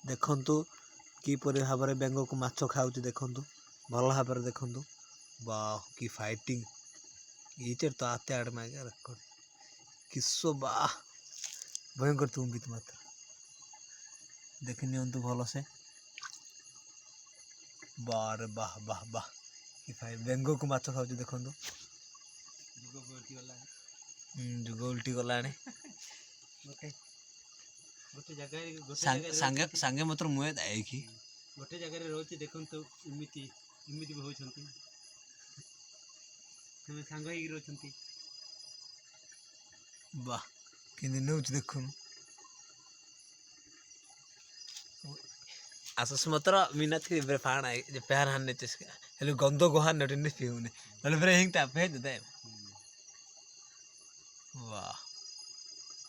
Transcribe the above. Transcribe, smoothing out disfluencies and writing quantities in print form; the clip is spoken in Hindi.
ଦେଖନ୍ତୁ କିପରି ଭାବରେ ବେଙ୍ଗକୁ ମାଛ ଖାଉଛି ଦେଖନ୍ତୁ ଭଲ ଭାବରେ ଦେଖନ୍ତୁ वाह की फाइटिंग इचर तो आते आड़ में क्या रखो किस्सो वाह भयंकर तुम भी मात्र देखनी तो भल से बारे वाह वाह वाह की फाइट बेंगो को माछ खाऊ देखो जुग उल्टी गला सांगे मात्र मुहे दाए कि गोटे जगह रोचे देखो तो इमिति इमिति भी होछंती तुम सांग ही रोचंती वाह किंदी नौच देखो आसस मात्र मीनाथ के बरे फाण है जे पैर हाने चस हेलो गंदो गोहान नटिन पिउने नले बरे हिंग ता पे दे वाह